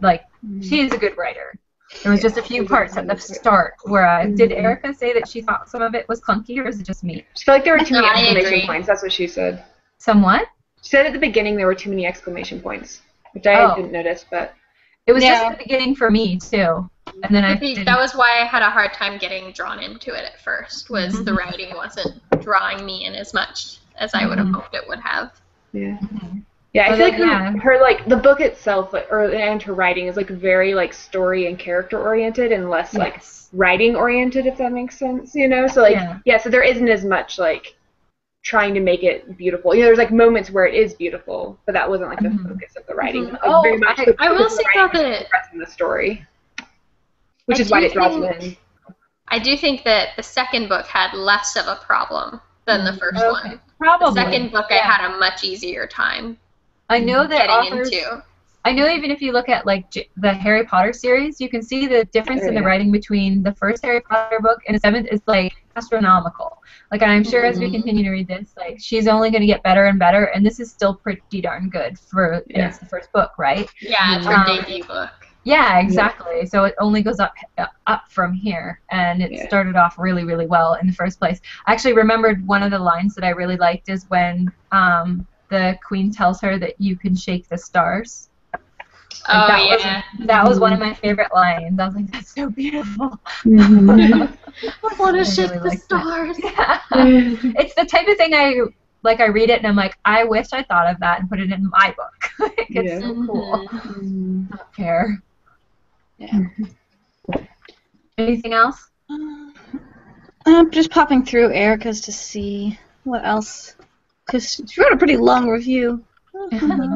like she is a good writer. There was just a few parts at the start where did Erica say that she thought some of it was clunky, or is it just me? She felt like there were too many I exclamation agree. points. That's what she said. Somewhat? She said at the beginning there were too many exclamation points, which I didn't notice, but... It was just the beginning for me, too. And then That was why I had a hard time getting drawn into it at first, was the writing wasn't drawing me in as much as I would have hoped it would have. Yeah. Yeah, I feel like her like the book itself, and her writing is like very like story and character oriented, and less like writing oriented, if that makes sense. You know, so like so there isn't as much like trying to make it beautiful. You know, there's like moments where it is beautiful, but that wasn't like the focus of the writing. Like, very much I will say though that expressing the story, which is why it draws me in. I do think that the second book had less of a problem than the first one. Probably. The second book I had a much easier time. I know that getting authors, into. I know even if you look at like the Harry Potter series, you can see the difference in the writing between the first Harry Potter book and the seventh is like astronomical. Like, and I'm sure as we continue to read this, like she's only going to get better and better, and this is still pretty darn good and it's the first book, right? Yeah, it's her debut book. Yeah, exactly. So it only goes up from here, and it started off really, really well in the first place. I actually remembered one of the lines that I really liked is when the queen tells her that you can shake the stars. That was one of my favorite lines. I was like, that's so beautiful. I want to shake the stars. Yeah. It's the type of thing I read it and I'm like, I wish I thought of that and put it in my book. It's so cool. Not fair. Yeah. Anything else? I'm just popping through Erica's to see what else, because she wrote a pretty long review.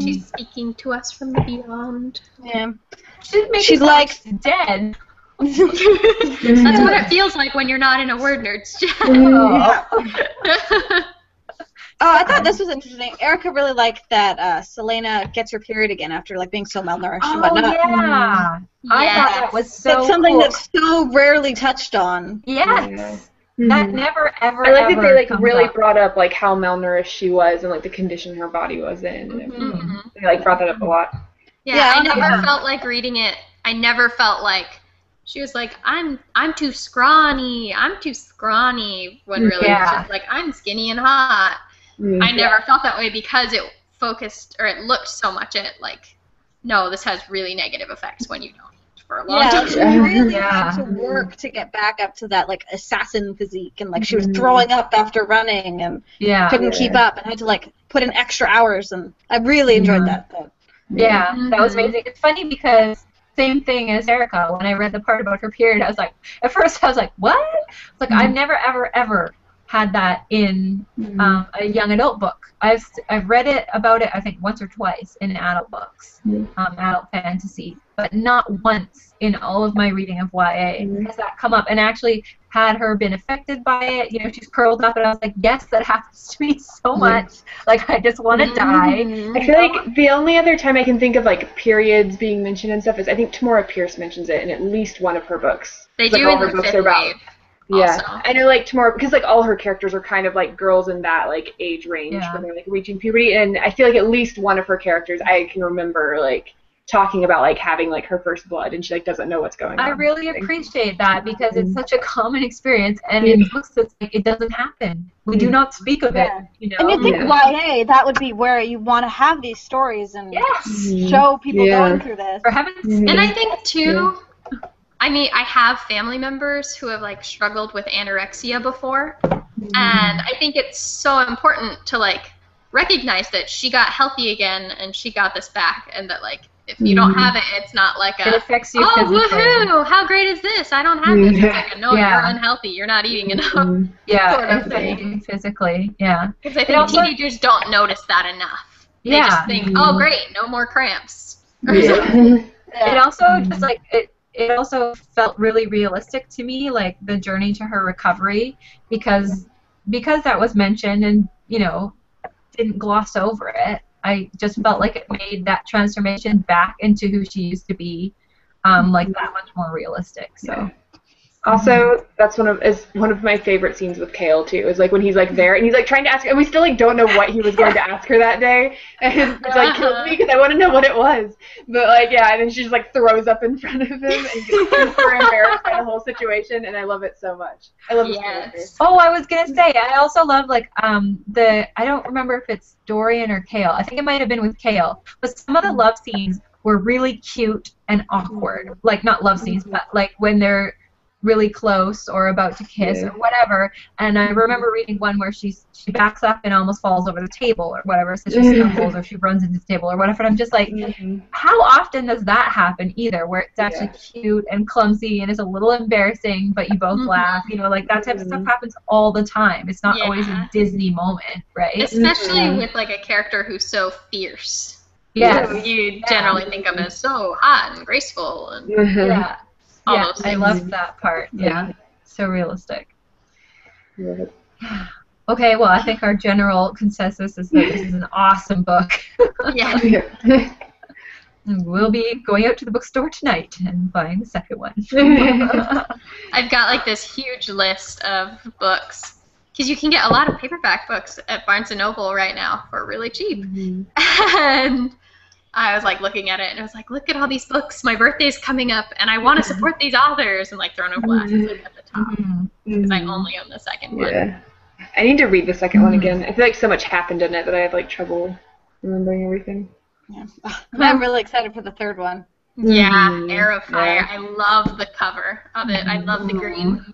She's speaking to us from the beyond. Yeah. She's like dead. That's what it feels like when you're not in a WordNerds chat. Oh, I thought this was interesting. Erica really liked that Selena gets her period again after like being so malnourished and whatnot. Yeah. I thought that was so That's something cool. that's so rarely touched on. Yes. That never, ever, I like that they like comes really up. brought up like how malnourished she was and like the condition her body was in. And they like brought that up a lot. Yeah, I never felt like reading it. I never felt like she was like, I'm too scrawny. I'm too scrawny. When really it's just like, I'm skinny and hot. I never felt that way because it focused or it looked so much at like, no, this has really negative effects when you don't eat for a long time. She really had to work to get back up to that like assassin physique, and like she was throwing up after running and couldn't keep up and had to like put in extra hours, and I really enjoyed that. Yeah, that was amazing. It's funny because same thing as Erica. When I read the part about her period, I was like, at first I was like, what? It's like I've never ever had that in a young adult book. I've read it about it I think once or twice in adult books, adult fantasy, but not once in all of my reading of YA has that come up. And actually, had her been affected by it, you know, she's curled up, and I was like, yes, that happens to me so much. Like I just want to die. I feel like the only other time I can think of like periods being mentioned and stuff is I think Tamora Pierce mentions it in at least one of her books. They like, do all in her the books fifth are about. wave. Yeah, Also. I know like Tamora because like all her characters are kind of like girls in that like age range when they're like reaching puberty, and I feel like at least one of her characters I can remember like talking about like having like her first blood, and she like doesn't know what's going on. I really appreciate that because it's such a common experience, and in books it's like it doesn't happen. We do not speak of it. You know? And you think YA, that would be where you want to have these stories and show people going through this. For heaven's sake. And I think too. I mean, I have family members who have like struggled with anorexia before, and I think it's so important to like recognize that she got healthy again and she got this back, and that like if you don't have it, it's not like It a, affects you oh, physically. woohoo, how great is this? I don't have this. It's like, no, Yeah. you're unhealthy. You're not eating enough. Yeah, Sort of it affects you physically. Yeah. Because I think teenagers don't notice that enough. They just think, oh, great, no more cramps. It also just like it also felt really realistic to me, like the journey to her recovery, because that was mentioned and didn't gloss over it. I just felt like it made that transformation back into who she used to be, like that much more realistic. So. Also, that's one of my favorite scenes with Kale too. Is like when he's like there and he's like trying to ask, and we still like don't know what he was going to ask her that day, and it's like kills me because I want to know what it was. But like and then she just like throws up in front of him and gets super embarrassed by the whole situation, and I love it so much. I love this character. Oh, I was gonna say I also love like I don't remember if it's Dorian or Kale. I think it might have been with Kale, but some of the love scenes were really cute and awkward. Like not love scenes, but like when they're really close or about to kiss or whatever, and I remember reading one where she backs up and almost falls over the table or whatever, so she stumbles or she runs into the table or whatever, and I'm just like, how often does that happen either, where it's actually cute and clumsy and it's a little embarrassing but you both laugh, like that type of stuff happens all the time. It's not always a Disney moment, right? Especially with like a character who's so fierce. Yes. So you generally think of him as so hot and graceful and Yeah, I love that part. Yeah, so realistic. Okay, well, I think our general consensus is that this is an awesome book. We'll be going out to the bookstore tonight and buying the second one. I've got like this huge list of books because you can get a lot of paperback books at Barnes & Noble right now for really cheap. And I was like looking at it and I was like, look at all these books. My birthday's coming up and I want to support these authors, and like Throne of Glass is like at the top because I only own the second one. I need to read the second one again. I feel like so much happened in it that I have like trouble remembering everything. I'm really excited for the third one. Yeah, Air of Fire. I love the cover of it. I love the green.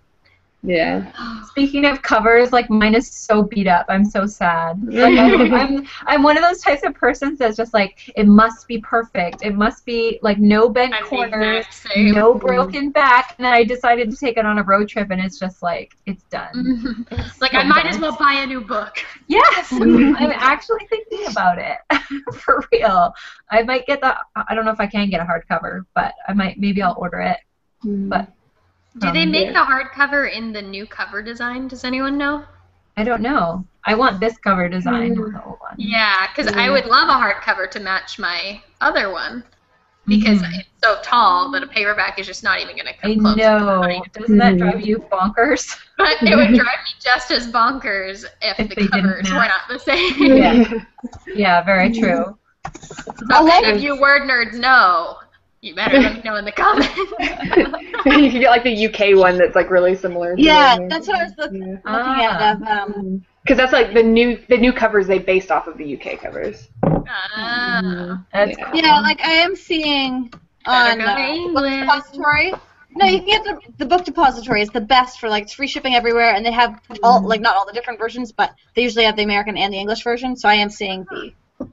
Yeah. Speaking of covers, like mine is so beat up. I'm so sad. Like I'm one of those types of persons that's just like, it must be perfect. It must be like no bent corners, no broken back. And then I decided to take it on a road trip, and it's just like, it's done. It's like, I might as well buy a new book. Yes, I'm actually thinking about it for real. I might get I don't know if I can get a hardcover, but maybe I'll order it. But. Do they make the hardcover in the new cover design? Does anyone know? I don't know. I want this cover design. Yeah, because I would love a hardcover to match my other one. Because it's so tall that a paperback is just not even going to come close. I know. Doesn't that drive you bonkers? But it would drive me just as bonkers if the covers were not the same. Yeah, very true. So if you WordNerds know, you better let me know in the comments. You can get like the UK one that's like really similar. That's what I was looking at. Because that's like the new covers they based off of the UK covers. That's cool. Yeah, like I am seeing on Book Depository. No, you can get the Book Depository. It's the best for like, it's free shipping everywhere, and they have all, like, not all the different versions, but they usually have the American and the English version. So I am seeing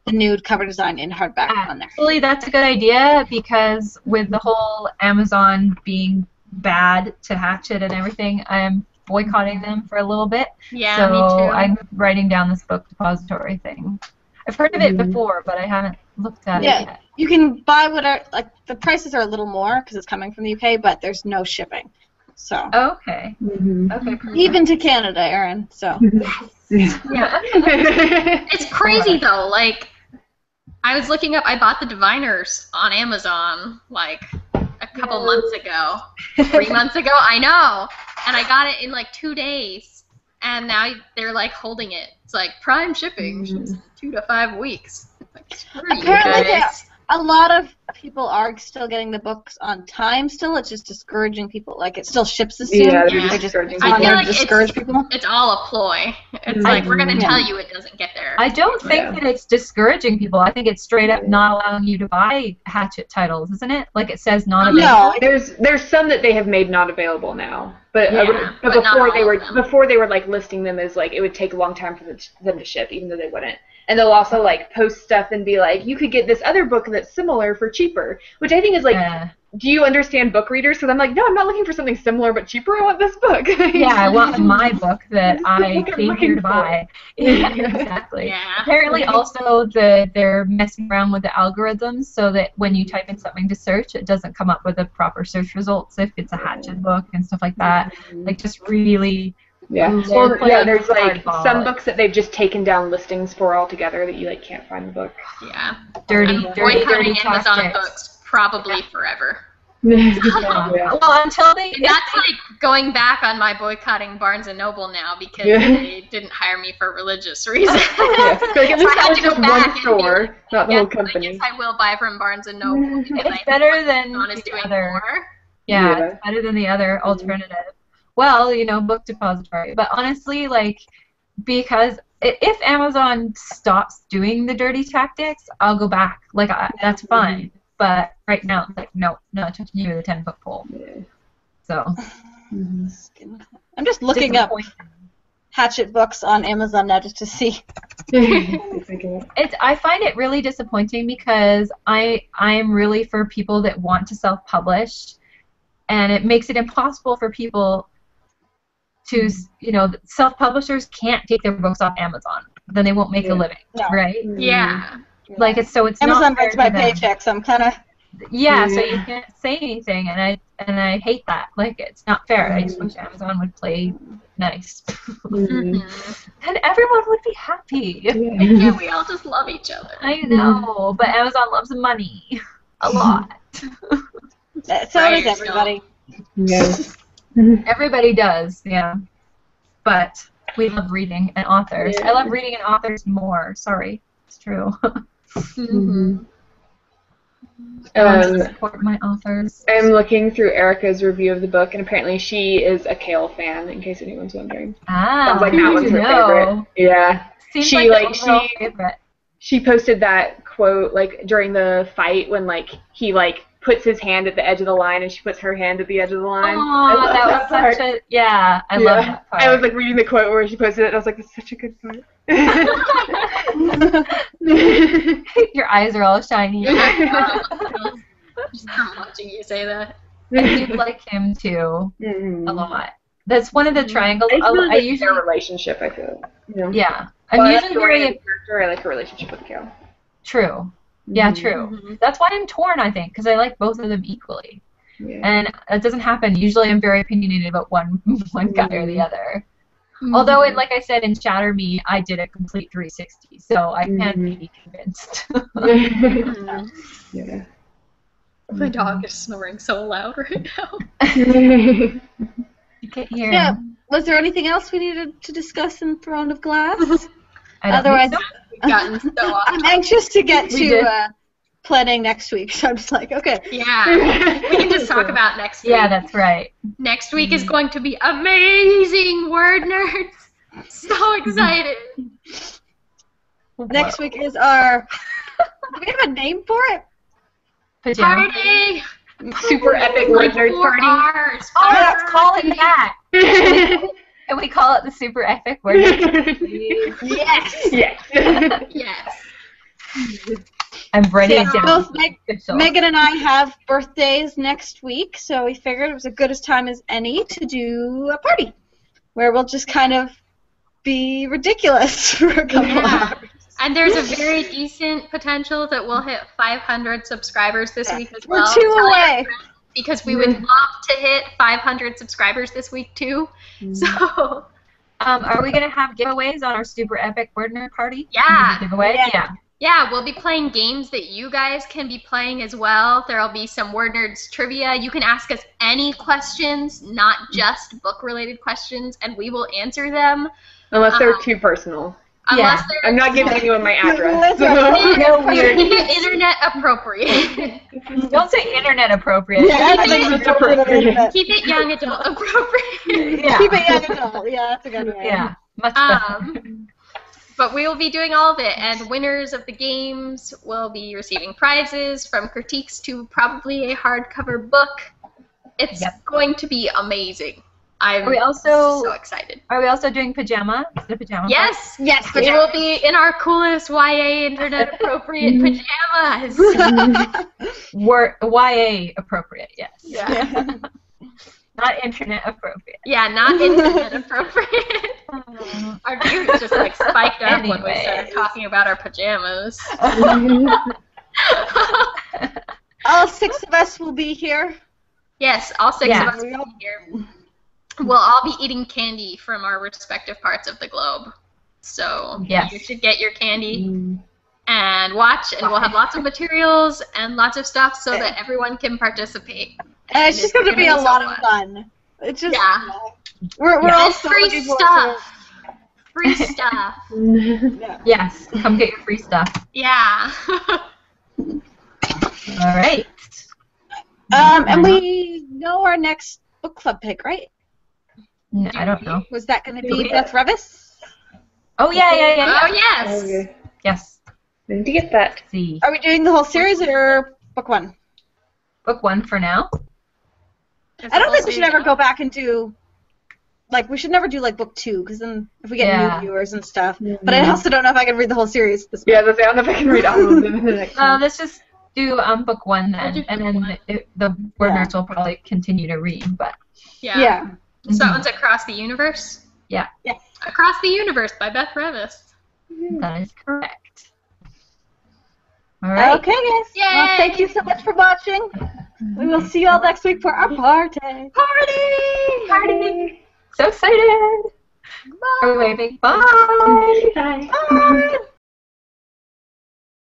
the nude cover design in hardback on there. Actually, that's a good idea, because with the whole Amazon being bad to Hatchet and everything, I'm boycotting them for a little bit. Yeah, so me too. I'm writing down this Book Depository thing. I've heard of it before, but I haven't looked at it yet. You can buy whatever, like, the prices are a little more because it's coming from the UK, but there's no shipping. So. Okay. Okay. Perfect. Even to Canada, Erin. So. Yeah. It's crazy though. Like, I was looking up. I bought the Diviners on Amazon like a couple months ago, 3 months ago. I know, and I got it in like 2 days, and now they're like holding it. It's like prime shipping, 2 to 5 weeks. Like, screw you guys. A lot of people are still getting the books on time still. It's just discouraging people. Like, it still ships as soon. Yeah, they're just I feel like discourage people. It's all a ploy. It's like, we're going to tell you it doesn't get there. I don't think that it's discouraging people. I think it's straight up not allowing you to buy Hatchet titles, isn't it? Like, it says not available. No, there's some that they have made not available now. But, but before they were like listing them as like it would take a long time for them to ship, even though they wouldn't. and they'll also like post stuff and be like, you could get this other book that's similar for cheaper, which I think is like, do you understand book readers? Because I'm like, no, I'm not looking for something similar but cheaper. I want this book. Yeah, I want my book that I came here to buy. Yeah, exactly. Yeah. Apparently, also they're messing around with the algorithms so that when you type in something to search, it doesn't come up with the proper search results if it's a Hatchet book and stuff like that. Like just really. Yeah. Well, yeah. There's like some books that they've just taken down listings for altogether that you like can't find the book. Yeah. Dirty boycotting Amazon tactics. books probably forever. Yeah. Well, until they. And that's like going back on my boycotting Barnes and Noble now because they didn't hire me for religious reasons. Yeah. Like, at least that was just one store, not the whole I company. guess I will buy from Barnes and Noble. It's better than Amazon is doing other. more. Yeah, it's better than the other alternative. Well, you know, book depository. But honestly, like, because if Amazon stops doing the dirty tactics, I'll go back. Like, that's fine. But right now, like, no, not touching you with a 10-foot pole. Yeah. So. I'm just looking up Hatchet books on Amazon now just to see. I find it really disappointing because I'm really for people that want to self-publish, and it makes it impossible for people to, you know, self-publishers can't take their books off Amazon. Then they won't make a living, right? Yeah. Like it's Amazon not writes my paycheck, so I'm kind of. Yeah, so you can't say anything, and I hate that. Like it's not fair. I just wish Amazon would play nice, and everyone would be happy. Yeah, we all just love each other. I know, but Amazon loves money a lot. So does everybody. Yes. Everybody does, yeah. But we love reading and authors. I love reading and authors more. Sorry, it's true. Support my authors. I'm looking through Erica's review of the book, and apparently she is a Kale fan, in case anyone's wondering. Sounds like that one's her favorite. Yeah. Seems favorite. She posted that quote like during the fight when like he like puts his hand at the edge of the line and she puts her hand at the edge of the line. Oh, that was such a I love that part. I was like reading the quote where she posted it and I was like, that's such a good part. Your eyes are all shiny. Just watching you say that. I do like him too a lot. That's one of the triangles. I usually their relationship, I feel. Yeah. I'm usually very character. I like her relationship with Kale. True. Yeah, true. That's why I'm torn, I think, because I like both of them equally. Yeah. And it doesn't happen. Usually I'm very opinionated about one guy or the other. Although, like I said, in Shatter Me, I did a complete 360, so I can be convinced. Yeah. My dog is snoring so loud right now. You can't hear him. Was there anything else we needed to discuss in Throne of Glass? Otherwise, we've gotten so off. I'm anxious to get to planning next week, so I'm just like, okay. Yeah, we can just talk about next week. Yeah, that's right. Next week is going to be amazing, Word Nerds. So excited. Next week is our. Do we have a name for it? Party. Super epic Word Nerd party. Oh, let's call it that. Can we call it the super epic Word Nerd? Yes. Yes. Yes. I'm writing it down. Both Megan and I have birthdays next week, so we figured it was as good a time as any to do a party where we'll just kind of be ridiculous for a couple hours. And there's a very decent potential that we'll hit 500 subscribers this week as well. We're 2 away. Because we would love to hit 500 subscribers this week too. So. Are we gonna have giveaways on our super epic Word Nerd party? Yeah. Giveaway? Yeah. Yeah, we'll be playing games that you guys can be playing as well. There'll be some Word Nerds trivia. You can ask us any questions, not just book-related questions, and we will answer them. Unless they're too personal. Unless I'm not giving anyone my address. No weird. Keep it internet appropriate. Don't say internet appropriate. Yeah, Keep it young adult appropriate. Yeah. Keep it young adult. Yeah, that's a good one. Yeah, much better. But we will be doing all of it, and winners of the games will be receiving prizes, from critiques to probably a hardcover book. It's going to be amazing. I'm Are we also so excited. doing pajama? Is it a pajama? Yes, Yes, we will be in our coolest YA internet appropriate pajamas. YA appropriate, yes. Yeah. Not internet appropriate. Yeah, not internet appropriate. Our viewers just like spiked up when we started talking about our pajamas. All 6 of us will be here. Yes, all 6 of us will be here. We'll all be eating candy from our respective parts of the globe. So you should get your candy and watch, and we'll have lots of materials and lots of stuff so that everyone can participate. And it's just going to be a lot of fun. It's just we're all so free looking forward stuff. Free stuff. Yes, come get your free stuff. Yeah. All right. And we know our next book club pick, right? No, I don't know. Was that going to be Beth Revis? Oh yeah. Oh yes. Okay. Yes. I need to get that. Let's see. Are we doing the whole series or book 1? Book 1 for now. I don't think we should ever go back and do, like, we should never do, like, book 2, because then if we get new viewers and stuff. But I also don't know if I can read the whole series this Yeah, I don't know if I can read all of them in the next one. Let's just do book 1 then, and then the WordNerds will probably continue to read, but... Yeah. So that one's Across the Universe? Yeah. Yes. Across the Universe by Beth Revis. That is correct. All right. Okay, guys. Yay! Well, thank you so much for watching. We will see you all next week for our party. So excited! Bye. Are we waving? Bye! Bye. Bye.